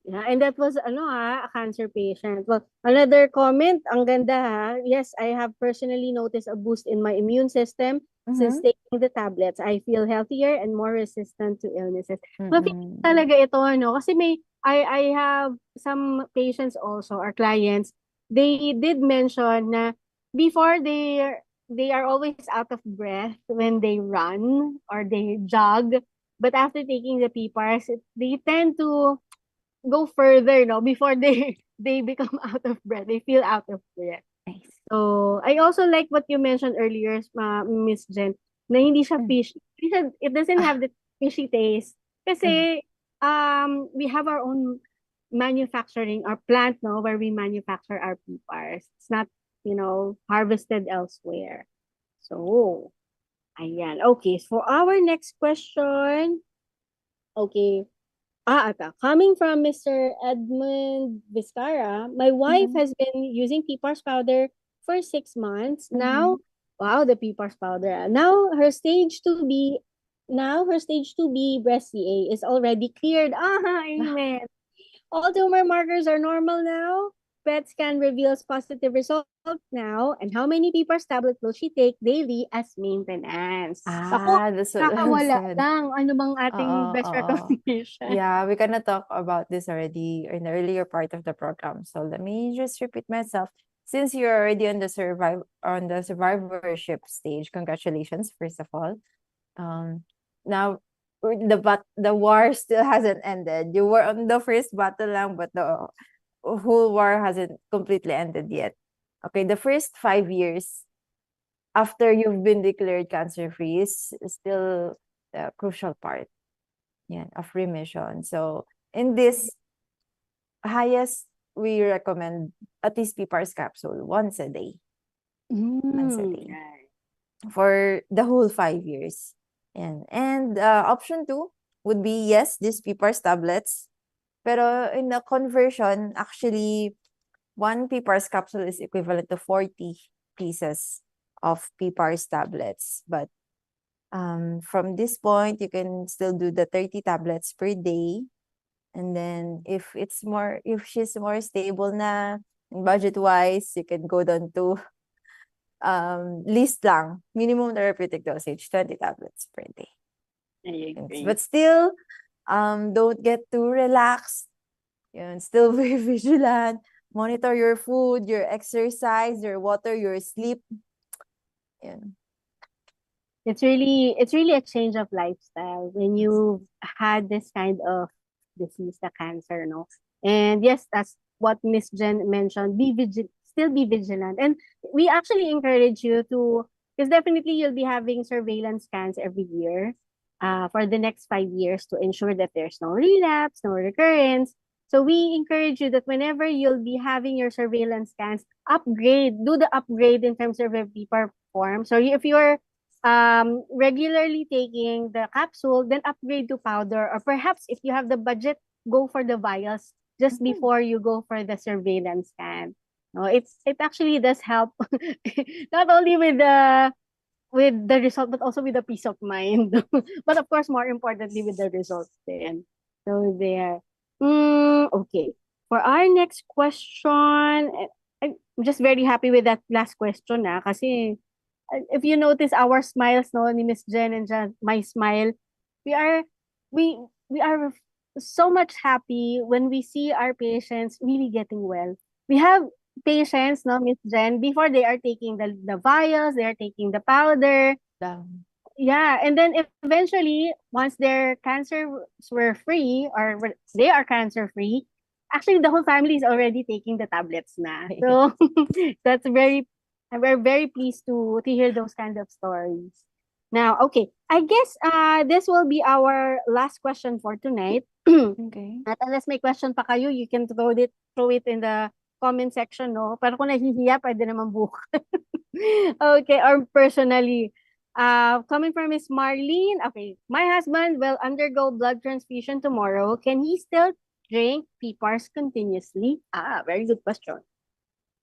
Yeah, and that was a cancer patient. Well, another comment, ang ganda ha. Yes, I have personally noticed a boost in my immune system since taking the tablets. I feel healthier and more resistant to illnesses. Mapili talaga ito, kasi I have some patients also, or clients, they did mention na before they are always out of breath when they run or they jog, but after taking the PPARs, they tend to go further, before they become out of breath. They feel out of breath. Nice. So, I also like what you mentioned earlier, Miss Jen, na hindi siya fishy. It doesn't have the fishy taste. Kasi, we have our own manufacturing, our plant, where we manufacture our PPARs. It's not, harvested elsewhere. So, ayan. Okay, for our next question, okay, coming from Mr. Edmund Vizcara, my wife has been using PPARs powder for 6 months. Now, wow, the PPARs powder. Now her stage 2B breast CA is already cleared. Amen. All tumor markers are normal now. PET scan reveals positive results now. And how many PPARs tablet will she take daily as maintenance? Ako, That's what I kakawala said. lang. Ano bang ating best Oo. recommendation? Yeah, we kind of talk about this already in the earlier part of the program. So let me just repeat myself. Since you're already on the survivorship stage, congratulations, first of all. Now, the war still hasn't ended. You were on the first battle lang, but the whole war hasn't completely ended yet. Okay, the first 5 years after you've been declared cancer-free is still the crucial part, yeah, of remission. So in this highest, we recommend at least PPARs capsule once a day. Once a day. For the whole 5 years. And option two would be, yes, these PPARs tablets. Pero in the conversion, actually, one PPARs capsule is equivalent to 40 pieces of PPARs tablets. But from this point, you can still do the 30 tablets per day. And then if she's more stable na, budget-wise, you can go down to least lang, minimum therapeutic dosage, 20 tablets per day. I agree. But still, don't get too relaxed. Yun, still be vigilant. Monitor your food, your exercise, your water, your sleep. Yun. It's really a change of lifestyle when you had this kind of disease, the cancer, no? And yes, that's what Miss Jen mentioned. Still be vigilant. And we actually encourage you to, because definitely you'll be having surveillance scans every year for the next 5 years to ensure that there's no relapse, no recurrence. So we encourage you that whenever you'll be having your surveillance scans, do the upgrade in terms of your PPAR form. So if you're regularly taking the capsule, then upgrade to powder, or perhaps if you have the budget, go for the vials just before you go for the surveillance scan. No, it actually does help not only with the result, but also with the peace of mind. But of course, more importantly, with the results then. So there. Okay. For our next question, I'm just very happy with that last question kasi if you notice our smiles, no, ni Miss Jen and my smile, we are we we are so much happy when we see our patients really getting well. We have patients, no, Miss Jen, before they are taking the vials, they are taking the powder. Yeah, and then eventually, once their cancers were free or they are cancer free, actually the whole family is already taking the tablets na. So that's we're very pleased to hear those kind of stories. Now, okay, I guess this will be our last question for tonight. Okay. At unless may question pa kayo, you can throw it in the comment section, no? Pero kung nahihiya, pwede naman bukas. Okay, or personally. Coming from Miss Marlene, okay, my husband will undergo blood transfusion tomorrow. Can he still drink PPARs continuously? Very good question.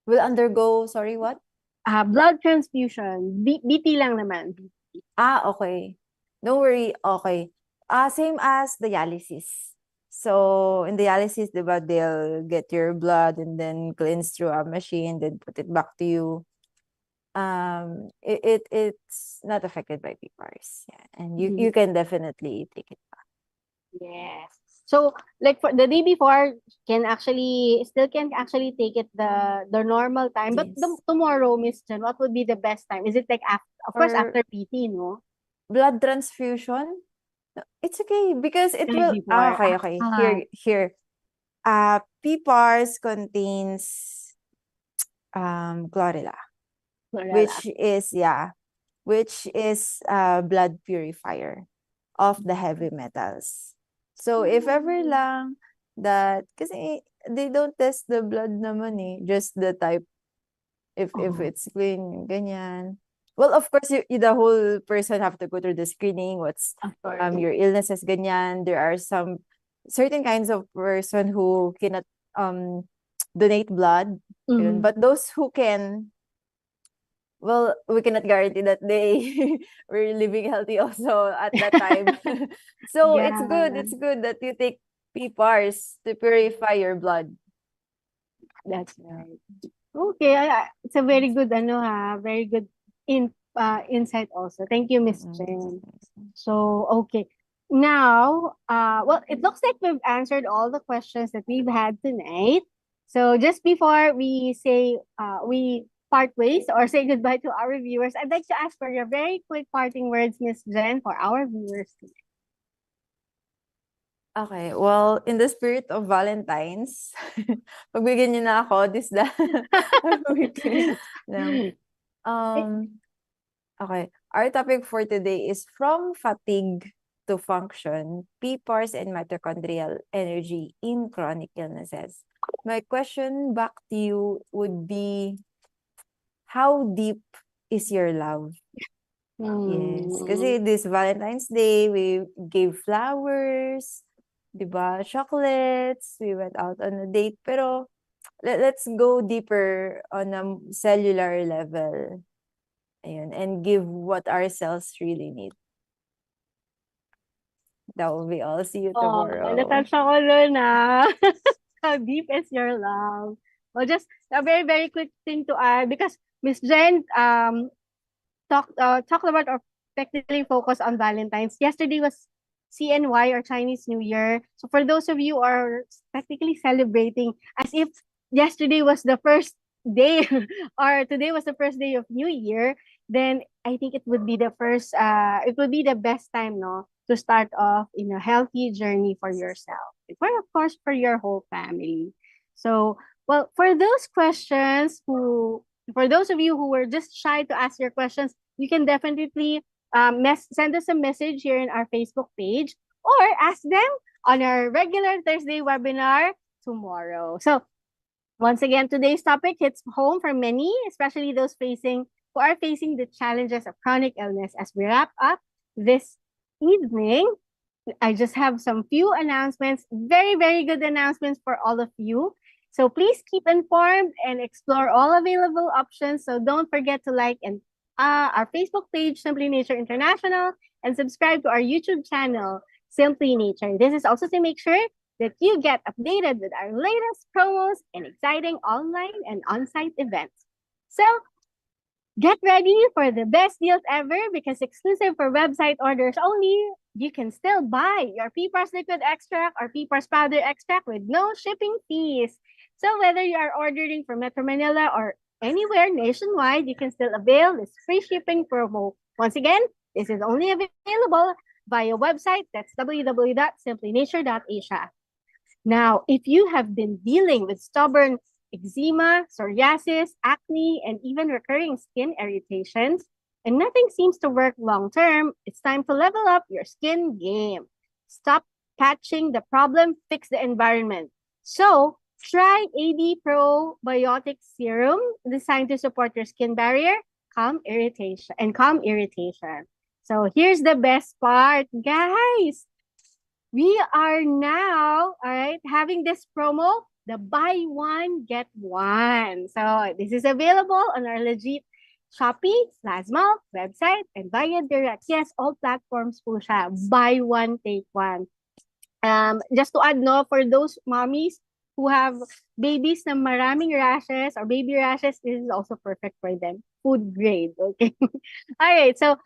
Will undergo, sorry, what? Blood transfusion. BT lang naman. Okay. Don't worry. Okay. Same as dialysis. So, in dialysis, diba, they'll get your blood and then cleanse through a machine, then put it back to you. It's not affected by PPARs. Yeah. And you can definitely take it back. Yes. So, like for the day before, can actually take it the normal time. But Yes. tomorrow, Miss Jen, what would be the best time? Is it like of course For after PT, no? blood transfusion? It's okay because it Day will. before. Okay. Here. PPARs contains chlorella, which is blood purifier of the heavy metals. So if ever lang that, kasi they don't test the blood naman just the type, if it's clean, ganyan. Well, of course, the whole person have to go through the screening, what's your illnesses, ganyan. There are some certain kinds of person who cannot donate blood. But those who can, well, we cannot guarantee that they were living healthy also at that time. So it's good that you take PPARs to purify your blood. That's right. Okay, it's a very good very good insight also. Thank you, Miss Jen. So, okay. Now, well, it looks like we've answered all the questions that we've had tonight. So, just before we say we part ways or say goodbye to our viewers, I'd like to ask for your very quick parting words, Miss Jen, for our viewers tonight. Okay, well, in the spirit of Valentine's, pagbigyan niyo na ako this the weekly. No. Okay, our topic for today is from fatigue to function, PPARs and mitochondrial energy in chronic illnesses. My question back to you would be, how deep is your love? Yes, kasi this Valentine's Day, we gave flowers, 'di ba? Chocolates, we went out on a date, pero let's go deeper on a cellular level. Ayun, and give what our cells really need. That will be all. See you Oh, tomorrow. natouch ako nun, How deep is your love? Well, just a very, very quick thing to add, because Miss Jen talked about or technically focused on Valentine's. Yesterday was CNY, or Chinese New Year. So for those of you who are technically celebrating as if yesterday was the first day or today was the first day of New Year, then I think it would be it would be the best time, no, to start off in a healthy journey for yourself, for of course for your whole family. So, well, for those of you who were just shy to ask your questions, you can definitely send us a message here in our Facebook page, or ask them on our regular Thursday webinar tomorrow. So once again, today's topic hits home for many, especially those who are facing the challenges of chronic illness. As we wrap up this evening, I just have some few announcements, very, very good announcements for all of you. So please keep informed and explore all available options. So don't forget to like and our Facebook page, Simply Nature International, and subscribe to our YouTube channel, Simply Nature. This is also to make sure that you get updated with our latest promos and exciting online and on-site events. So get ready for the best deals ever, because exclusive for website orders only, you can still buy your PPARs liquid extract or PPARs powder extract with no shipping fees. So whether you are ordering from Metro Manila or anywhere nationwide, you can still avail this free shipping promo. Once again, this is only available via website, that's www.simplynature.asia. Now, if you have been dealing with stubborn eczema, psoriasis, acne, and even recurring skin irritations, and nothing seems to work long term, it's time to level up your skin game. Stop catching the problem, fix the environment. So, try AD Probiotic Serum, designed to support your skin barrier, calm irritation. So, here's the best part, guys. We are now, all right, having this promo, the buy one, get one. So this is available on our legit Shopee, Plasma, website, and via direct. Yes, all platforms po siya. Buy one, take one. Just to add, no, for those mommies who have babies na maraming rashes or baby rashes, this is also perfect for them. Food grade, okay? All right, so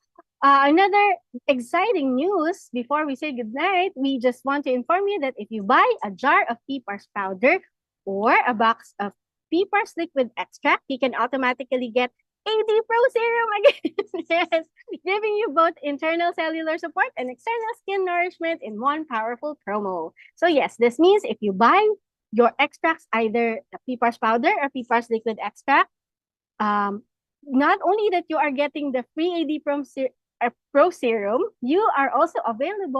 another exciting news before we say goodnight, we just want to inform you that if you buy a jar of PPARs powder or a box of PPARs liquid extract, you can automatically get AD Pro Serum again. Yes, giving you both internal cellular support and external skin nourishment in one powerful promo. So yes, this means if you buy your extracts, either the PPARs powder or PPARs liquid extract, not only that you are getting the free AD Pro Serum, you are also availing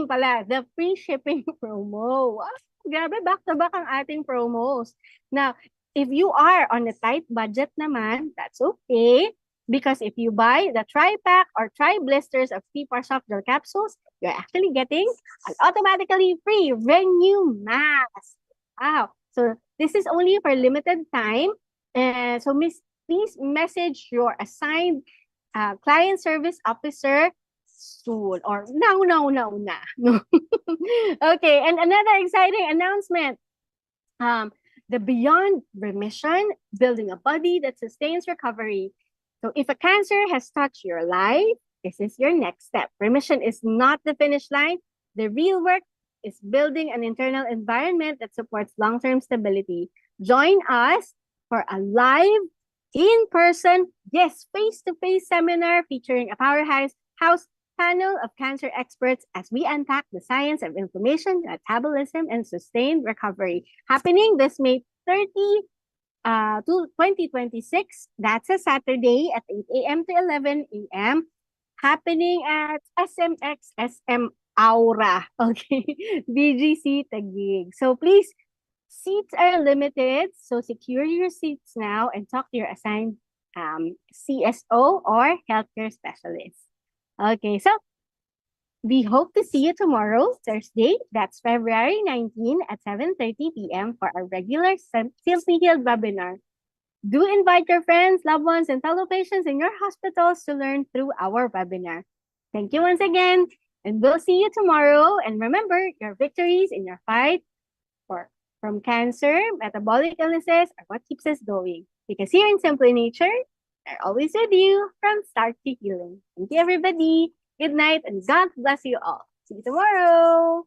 pala the free shipping promo. Wow, grabe, back-to-back ang ating promos. Now, if you are on a tight budget naman, that's okay. Because if you buy the tri-pack or tri-blisters of PPAR soft gel capsules, you're actually getting an automatically free Renew mask. Wow. So this is only for limited time. So please message your assigned client service officer soon, or now na. Okay, and another exciting announcement. The Beyond Remission, building a body that sustains recovery. So if a cancer has touched your life, this is your next step. Remission is not the finish line. The real work is building an internal environment that supports long-term stability. Join us for a live, in-person, yes, face-to-face seminar featuring a powerhouse panel of cancer experts as we unpack the science of inflammation, metabolism, and sustained recovery. Happening this May 30 to 2026. That's a Saturday at 8 a.m. to 11 a.m. Happening at SMX SM Aura. Okay. BGC Taguig. So please, seats are limited. So secure your seats now and talk to your assigned CSO or healthcare specialist. Okay. So we hope to see you tomorrow, Thursday. That's February 19 at 7:30 p.m. for our regular Simply Healed webinar. Do invite your friends, loved ones, and fellow patients in your hospitals to learn through our webinar. Thank you once again, and we'll see you tomorrow. And remember, your victories in your fight from cancer, metabolic illnesses are what keeps us going. Because here in Simply Nature, we're always with you from start to healing. Thank you, everybody. Good night, and God bless you all. See you tomorrow.